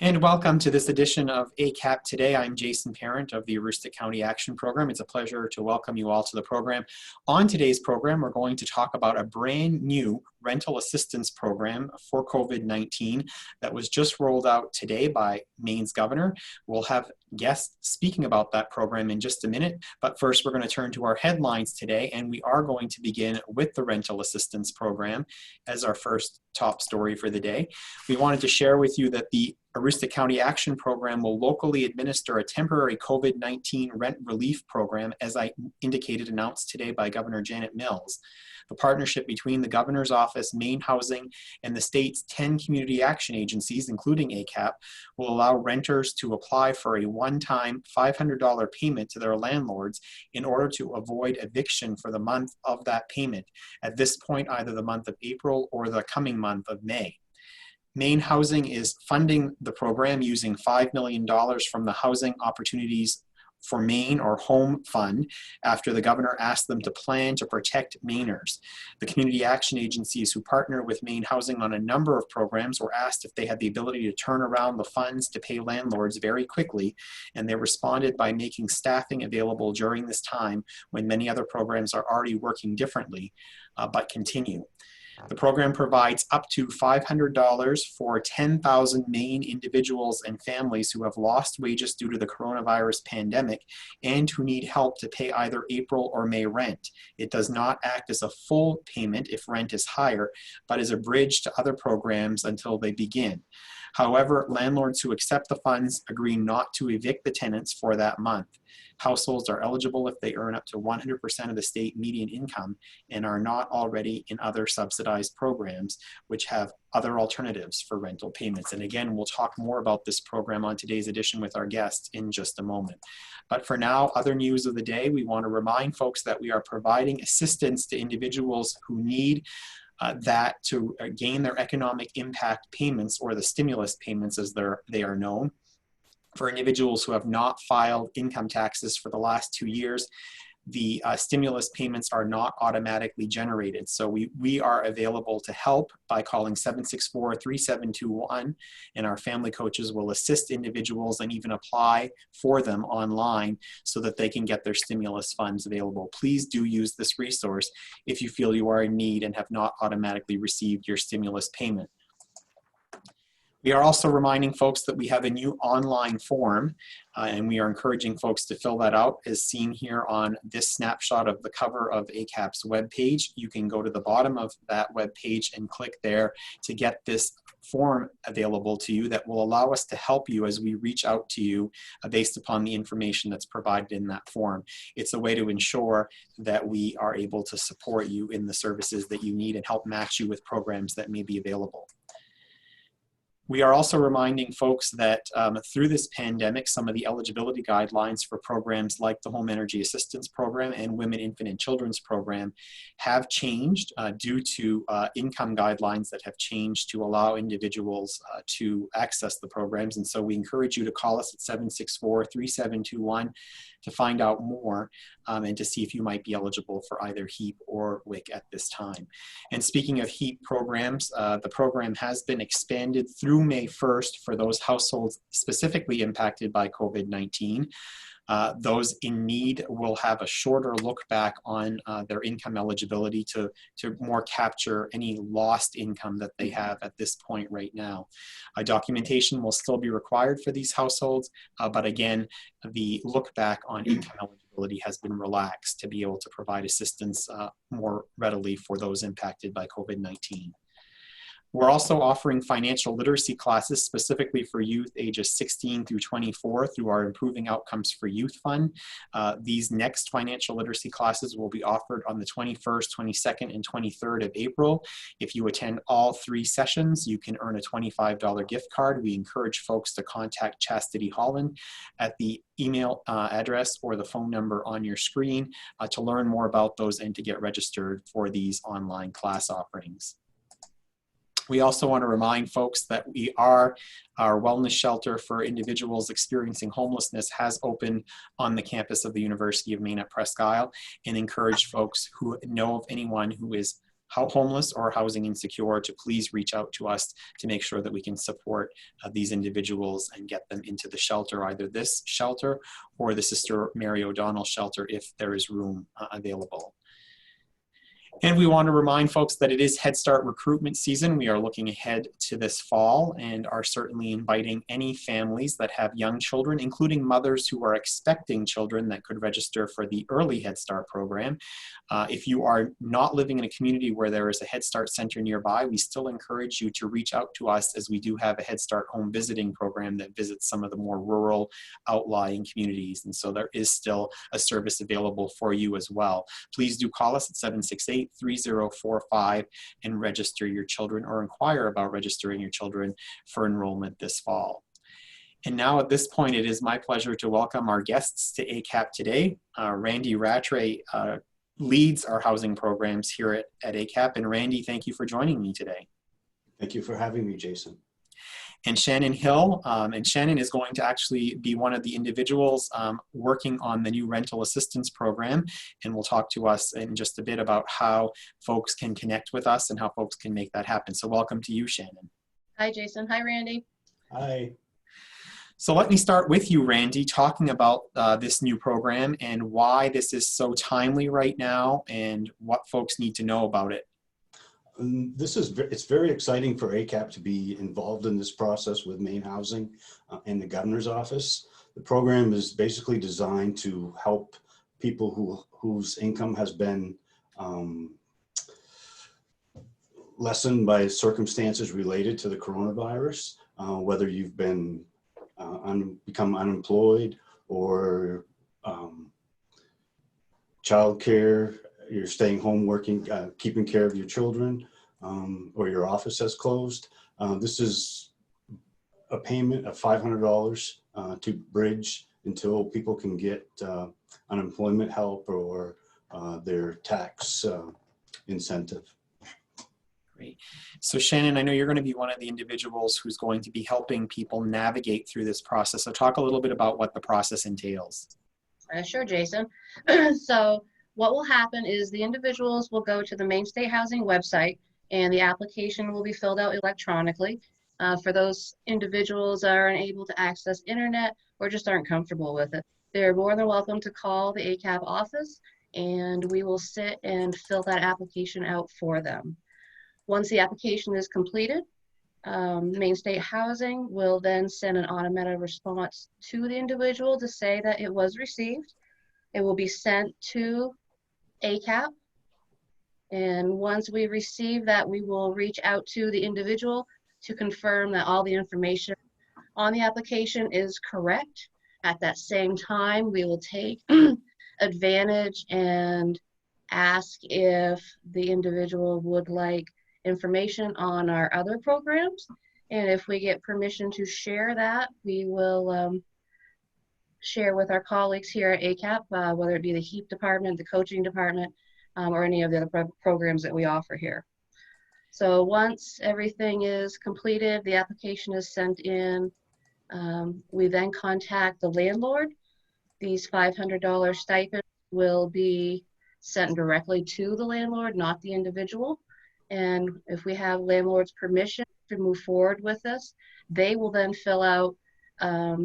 And welcome to this edition of ACAP Today. I'm Jason Parent of the Aroostook County Action Program. It's a pleasure to welcome you all to the program. On today's program, we're going to talk about a brand new rental assistance program for COVID-19 that was just rolled out today by Maine's governor. We'll have guests speaking about that program in just a minute, but first we're going to turn to our headlines today, and we are going to begin with the rental assistance program as our first top story for the day. We wanted to share with you that the Aroostook County Action Program will locally administer a temporary COVID-19 rent relief program, as I indicated, announced today by Governor Janet Mills. The partnership between the Governor's Office, Maine Housing, and the state's 10 community action agencies, including ACAP, will allow renters to apply for a one-time $500 payment to their landlords in order to avoid eviction for the month of that payment, at this point either the month of April or the coming month of May. Maine Housing is funding the program using $5 million from the Housing Opportunities for Maine or Home Fund after the governor asked them to plan to protect Mainers. The community action agencies who partner with Maine Housing on a number of programs were asked if they had the ability to turn around the funds to pay landlords very quickly, and they responded by making staffing available during this time when many other programs are already working differently, but continue. The program provides up to $500 for 10,000 Maine individuals and families who have lost wages due to the coronavirus pandemic and who need help to pay either April or May rent. It does not act as a full payment if rent is higher, but is a bridge to other programs until they begin. However, landlords who accept the funds agree not to evict the tenants for that month. Households are eligible if they earn up to 100% of the state median income and are not already in other subsidized programs, which have other alternatives for rental payments. And again, we'll talk more about this program on today's edition with our guests in just a moment. But for now, other news of the day, we want to remind folks that we are providing assistance to individuals who need that to gain their economic impact payments, or the stimulus payments as they are known, for individuals who have not filed income taxes for the last 2 years. The stimulus payments are not automatically generated. So we are available to help by calling 764-3721, and our family coaches will assist individuals and even apply for them online so that they can get their stimulus funds available. Please do use this resource if you feel you are in need and have not automatically received your stimulus payment. We are also reminding folks that we have a new online form, and we are encouraging folks to fill that out as seen here on this snapshot of the cover of ACAP's webpage. You can go to the bottom of that webpage and click there to get this form available to you that will allow us to help you as we reach out to you based upon the information that's provided in that form. It's a way to ensure that we are able to support you in the services that you need and help match you with programs that may be available. We are also reminding folks that through this pandemic, some of the eligibility guidelines for programs like the Home Energy Assistance Program and Women, Infant, and Children's Program have changed due to income guidelines that have changed to allow individuals to access the programs. And so we encourage you to call us at 764-3721 to find out more and to see if you might be eligible for either HEAP or WIC at this time. And speaking of HEAP programs, the program has been expanded through May 1st for those households specifically impacted by COVID-19. Those in need will have a shorter look back on their income eligibility to more capture any lost income that they have at this point right now. Documentation will still be required for these households, but again, the look back on income eligibility has been relaxed to be able to provide assistance more readily for those impacted by COVID-19. We're also offering financial literacy classes specifically for youth ages 16 through 24 through our Improving Outcomes for Youth Fund. These next financial literacy classes will be offered on the 21st, 22nd, and 23rd of April. If you attend all 3 sessions, you can earn a $25 gift card. We encourage folks to contact Chastity Holland at the email address or the phone number on your screen to learn more about those and to get registered for these online class offerings. We also want to remind folks that our wellness shelter for individuals experiencing homelessness has opened on the campus of the University of Maine at Presque Isle, and encourage folks who know of anyone who is homeless or housing insecure, to please reach out to us to make sure that we can support these individuals and get them into the shelter, either this shelter or the Sister Mary O'Donnell shelter if there is room available. And we want to remind folks that it is Head Start recruitment season. We are looking ahead to this fall and are certainly inviting any families that have young children, including mothers who are expecting children, that could register for the early Head Start program. If you are not living in a community where there is a Head Start center nearby, we still encourage you to reach out to us, as we do have a Head Start home visiting program that visits some of the more rural outlying communities. And so there is still a service available for you as well. Please do call us at 768-3045 and register your children, or inquire about registering your children for enrollment this fall. And now at this point, it is my pleasure to welcome our guests to ACAP Today. Randy Rattray leads our housing programs here at ACAP. And Randy, thank you for joining me today. Thank you for having me, Jason. And Shannon Hill, and Shannon is going to actually be one of the individuals working on the new rental assistance program, and will talk to us in just a bit about how folks can connect with us and how folks can make that happen. So welcome to you, Shannon. Hi, Jason. Hi, Randy. Hi. So let me start with you, Randy, talking about this new program and why this is so timely right now and what folks need to know about it. It's very exciting for ACAP to be involved in this process with Maine Housing and the Governor's Office. The program is basically designed to help people whose income has been lessened by circumstances related to the coronavirus, whether you've been become unemployed, or childcare, you're staying home working, keeping care of your children, or your office has closed. This is a payment of $500 to bridge until people can get unemployment help or their tax incentive. Great. So Shannon, I know you're going to be one of the individuals who's going to be helping people navigate through this process. So talk a little bit about what the process entails. Sure, Jason. So what will happen is the individuals will go to the Maine State Housing website, and the application will be filled out electronically. For those individuals that are unable to access internet or just aren't comfortable with it, they're more than welcome to call the ACAP office, and we will sit and fill that application out for them. Once the application is completed, Maine State Housing will then send an automated response to the individual to say that it was received. It will be sent to ACAP, and once we receive that, we will reach out to the individual to confirm that all the information on the application is correct. At that same time, we will take advantage and ask if the individual would like information on our other programs, and if we get permission to share that, we will share with our colleagues here at ACAP, whether it be the HEAP department, the coaching department, or any of the other programs that we offer here. So once everything is completed, the application is sent in, we then contact the landlord. These $500 stipends will be sent directly to the landlord, not the individual. And if we have landlord's permission to move forward with this, they will then fill out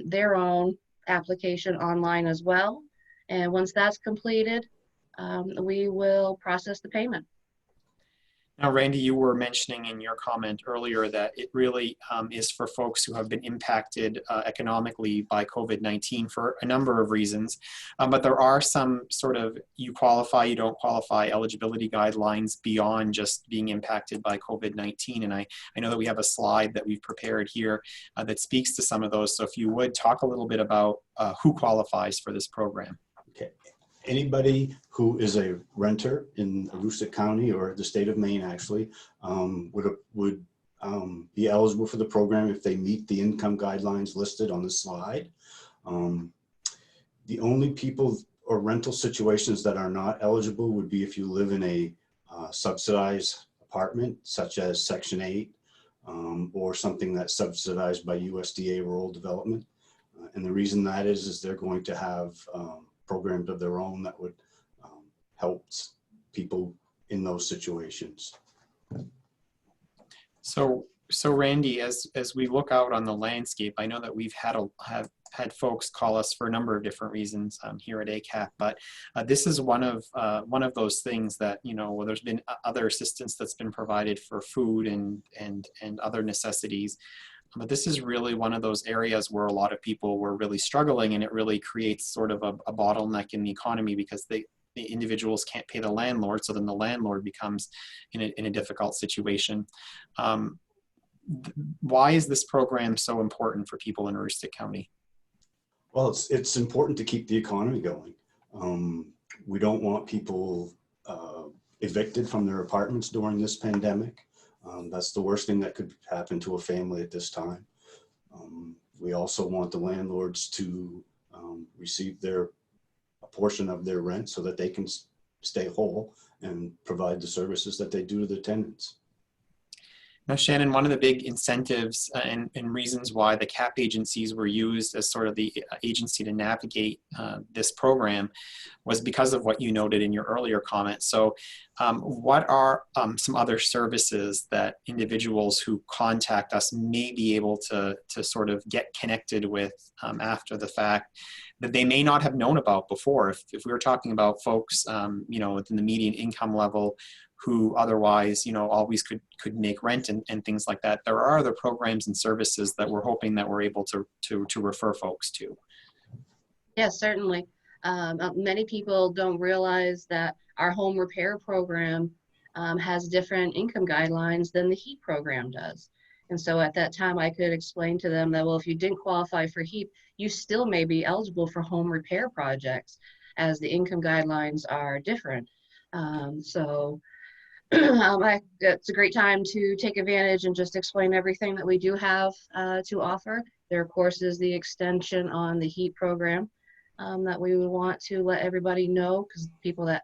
their own application online as well. And once that's completed, we will process the payment. Now, Randy, you were mentioning in your comment earlier that it really is for folks who have been impacted economically by COVID-19 for a number of reasons. But there are some sort of you qualify, you don't qualify eligibility guidelines beyond just being impacted by COVID-19. And I know that we have a slide that we've prepared here that speaks to some of those. So if you would talk a little bit about who qualifies for this program. Okay. Anybody who is a renter in Aroostook County or the state of Maine actually would be eligible for the program if they meet the income guidelines listed on the slide. The only people or rental situations that are not eligible would be if you live in a subsidized apartment, such as Section 8, or something that's subsidized by USDA Rural Development. And the reason that is they're going to have programs of their own that would help people in those situations. So Randy, as we look out on the landscape, I know that we've have had folks call us for a number of different reasons here at ACAP, but this is one of those things that, you know, there's been other assistance that's been provided for food and other necessities. But this is really one of those areas where a lot of people were really struggling, and it really creates sort of a bottleneck in the economy because the individuals can't pay the landlord, so then the landlord becomes in a difficult situation. Why is this program so important for people in Aroostook County? Well, it's important to keep the economy going. We don't want people evicted from their apartments during this pandemic. That's the worst thing that could happen to a family at this time. We also want the landlords to receive a portion of their rent so that they can stay whole and provide the services that they do to their tenants. Now, Shannon, one of the big incentives and reasons why the CAP agencies were used as sort of the agency to navigate this program was because of what you noted in your earlier comment. So what are some other services that individuals who contact us may be able to sort of get connected with after the fact that they may not have known about before? If we were talking about folks, you know, within the median income level who otherwise, you know, always could make rent and things like that, there are other programs and services that we're hoping that we're able to refer folks to. Yes, certainly. Many people don't realize that our home repair program has different income guidelines than the HEAP program does. And so at that time, I could explain to them that, well, if you didn't qualify for HEAP, you still may be eligible for home repair projects, as the income guidelines are different. It's a great time to take advantage and just explain everything that we do have to offer. There, of course, is the extension on the HEAP program that we would want to let everybody know, because people that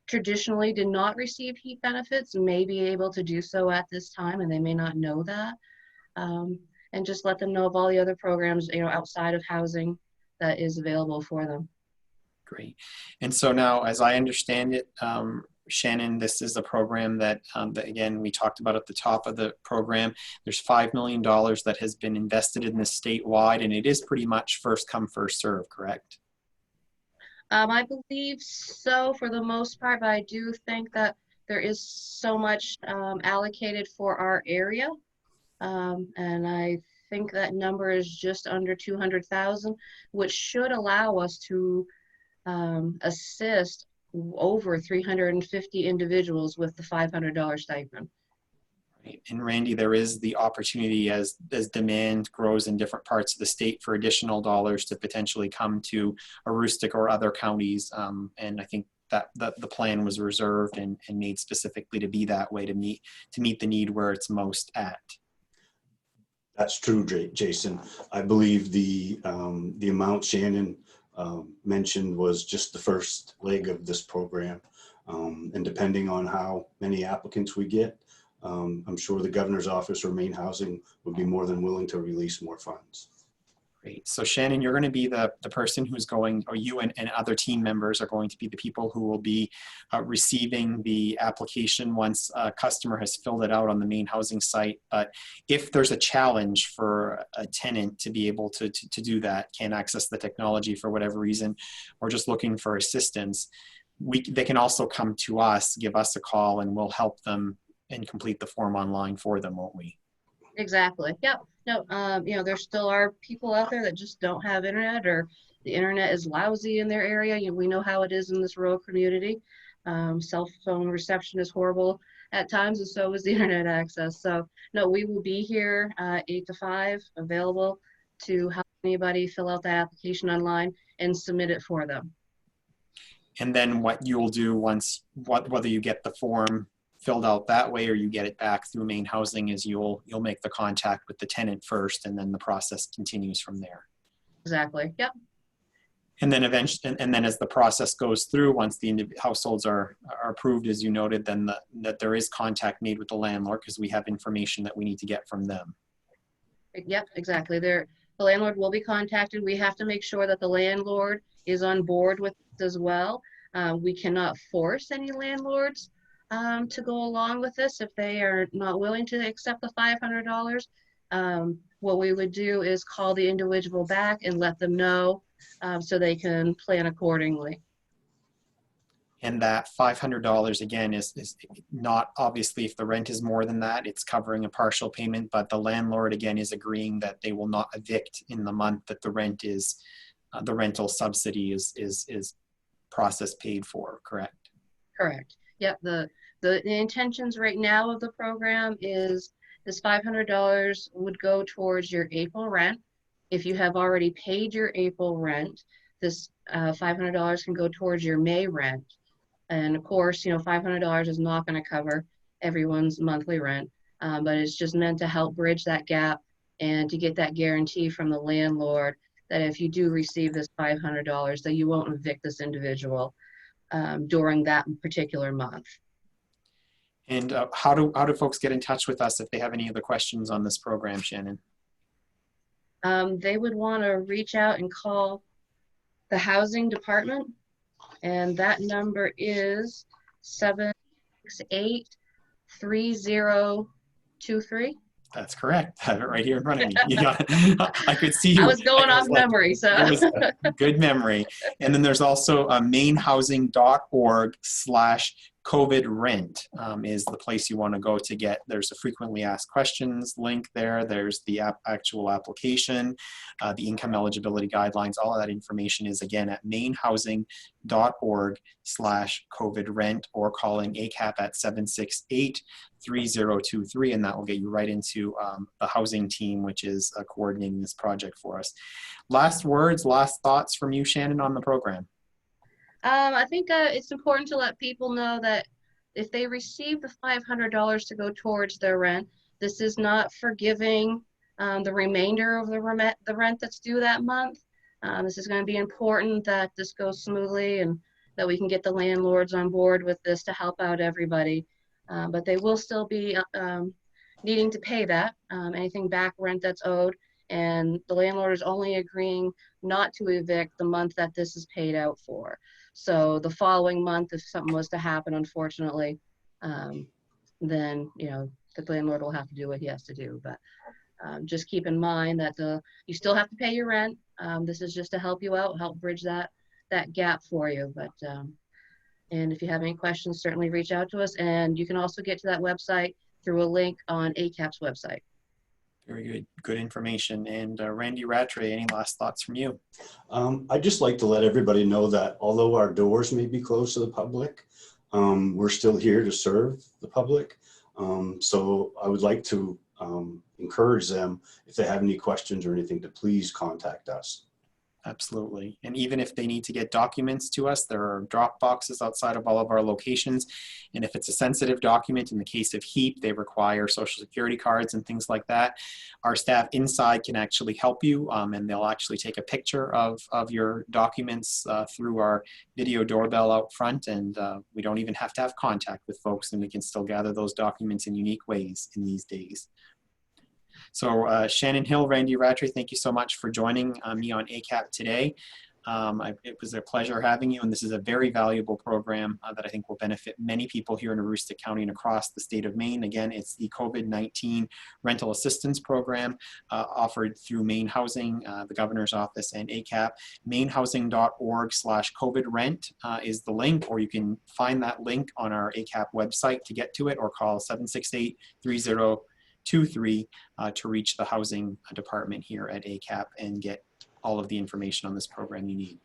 traditionally did not receive HEAP benefits may be able to do so at this time, and they may not know that. And just let them know of all the other programs, you know, outside of housing that is available for them. Great. And so now, as I understand it, Shannon, this is a program that again, we talked about at the top of the program. There's $5 million that has been invested in this statewide, and it is pretty much first come, first serve, correct? I believe so for the most part, but I do think that there is so much allocated for our area. And I think that number is just under 200,000, which should allow us to assist over 350 individuals with the $500 stipend. Right. And Randy, there is the opportunity as demand grows in different parts of the state for additional dollars to potentially come to Aroostook or other counties. And I think that the plan was reserved and made specifically to be that way, to meet the need where it's most at. That's true, Jason. I believe the amount Shannon mentioned was just the first leg of this program. And depending on how many applicants we get, I'm sure the governor's office or Maine Housing would be more than willing to release more funds. Great. So Shannon, you're going to be the person who's going, or you and other team members are going to be the people who will be receiving the application once a customer has filled it out on the Maine Housing site. But if there's a challenge for a tenant to be able to do that, can't access the technology for whatever reason, or just looking for assistance, they can also come to us, give us a call, and we'll help them and complete the form online for them, won't we? Exactly. Yep. No, you know, there still are people out there that just don't have internet, or the internet is lousy in their area. You know, we know how it is in this rural community. Cell phone reception is horrible at times, and so is the internet access. So no, we will be here 8 to 5, available to help anybody fill out the application online and submit it for them. And then what you'll do once, whether you get the form filled out that way or you get it back through Maine Housing, is you'll make the contact with the tenant first, and then the process continues from there. Exactly. Yep. And then eventually, and then as the process goes through, once the households are approved, as you noted, then that there is contact made with the landlord, because we have information that we need to get from them. Yep, exactly. The landlord will be contacted. We have to make sure that the landlord is on board with it as well. We cannot force any landlords to go along with this. If they are not willing to accept the $500, what we would do is call the individual back and let them know so they can plan accordingly. And that $500 again is not, obviously if the rent is more than that, it's covering a partial payment, but the landlord again is agreeing that they will not evict in the month that the rent is, the rental subsidy is process paid for, correct? Correct. Yep. The intentions right now of the program is this $500 would go towards your April rent. If you have already paid your April rent, this $500 can go towards your May rent. And of course, you know, $500 is not going to cover everyone's monthly rent, but it's just meant to help bridge that gap and to get that guarantee from the landlord that if you do receive this $500, that you won't evict this individual during that particular month. And how do folks get in touch with us if they have any other questions on this program, Shannon? They would want to reach out and call the housing department, and that number is 768-3023. That's correct. I have it right here in front of me. You got it. I could see you. I was going off memory, so. It was a good memory. And then there's also mainhousing.org/COVID rent is the place you want to go to get. There's a frequently asked questions link there. There's the actual application, the income eligibility guidelines. All of that information is again at mainhousing.org/COVID rent, or calling ACAP at 768-3023, and that will get you right into the housing team, which is coordinating this project for us. Last words, last thoughts from you, Shannon, on the program? I think it's important to let people know that if they receive the $500 to go towards their rent, this is not forgiving the remainder of the rent that's due that month. This is going to be important that this goes smoothly and that we can get the landlords on board with this to help out everybody. But they will still be needing to pay that, anything back rent that's owed. And the landlord is only agreeing not to evict the month that this is paid out for. So the following month, if something was to happen, unfortunately, then, you know, the landlord will have to do what he has to do. But just keep in mind that you still have to pay your rent. This is just to help you out, help bridge that gap for you. But and if you have any questions, certainly reach out to us. And you can also get to that website through a link on ACAP's website. Very good. Good information. And Randy Rattray, any last thoughts from you? I'd just like to let everybody know that although our doors may be closed to the public, we're still here to serve the public. So I would like to encourage them, if they have any questions or anything, to please contact us. Absolutely. And even if they need to get documents to us, there are drop boxes outside of all of our locations. And if it's a sensitive document, in the case of HEAP, they require social security cards and things like that. Our staff inside can actually help you, and they'll actually take a picture of your documents through our video doorbell out front. And we don't even have to have contact with folks, and we can still gather those documents in unique ways in these days. So Shannon Hill, Randy Rattray, thank you so much for joining me on ACAP today. It was a pleasure having you, and this is a very valuable program that I think will benefit many people here in Aroostook County and across the state of Maine. Again, it's the COVID-19 Rental Assistance Program offered through Maine Housing, the Governor's Office, and ACAP. mainhousing.org/COVID rent is the link, or you can find that link on our ACAP website to get to it, or call 768-3023 to reach the housing department here at ACAP and get all of the information on this program you need.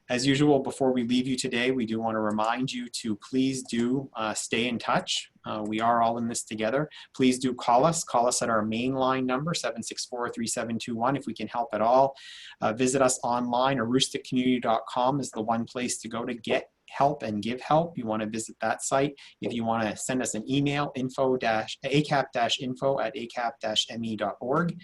As usual, before we leave you today, we do want to remind you to please do stay in touch. We are all in this together. Please do call us at our main line number, 764-3721, if we can help at all. Visit us online. AroostookCommunity.com is the one place to go to get help and give help. You want to visit that site. If you want to send us an email, acap-info@acap-me.org,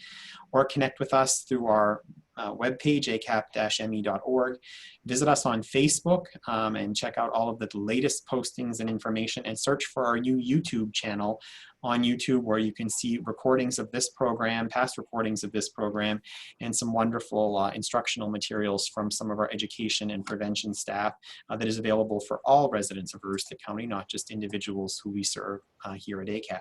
or connect with us through our webpage, acap-me.org. Visit us on Facebook and check out all of the latest postings and information, and search for our new YouTube channel on YouTube, where you can see recordings of this program, past recordings of this program, and some wonderful instructional materials from some of our education and prevention staff that is available for all residents of Aroostook County, not just individuals who we serve here at ACAP.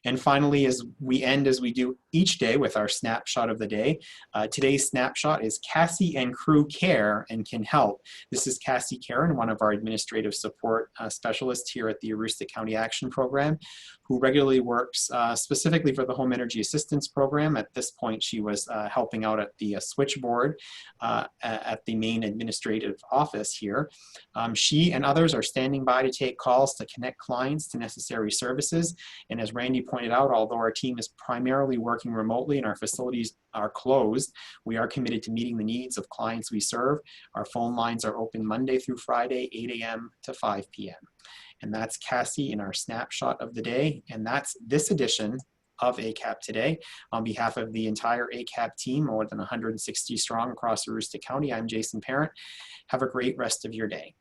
And finally, as we end, as we do each day, with our snapshot of the day, today's snapshot is Cassie and crew care and can help. This is Cassie Karen, one of our administrative support specialists here at the Aroostook County Action Program, who regularly works specifically for the Home Energy Assistance Program. At this point, she was helping out at the switchboard at the main administrative office here. She and others are standing by to take calls to connect clients to necessary services. And as Randy pointed out, although our team is primarily working remotely and our facilities are closed, we are committed to meeting the needs of clients we serve. Our phone lines are open Monday through Friday, 8 a.m. to 5 p.m. And that's Cassie in our snapshot of the day. And that's this edition of ACAP Today. On behalf of the entire ACAP team, more than 160 strong across Aroostook County, I'm Jason Parent. Have a great rest of your day.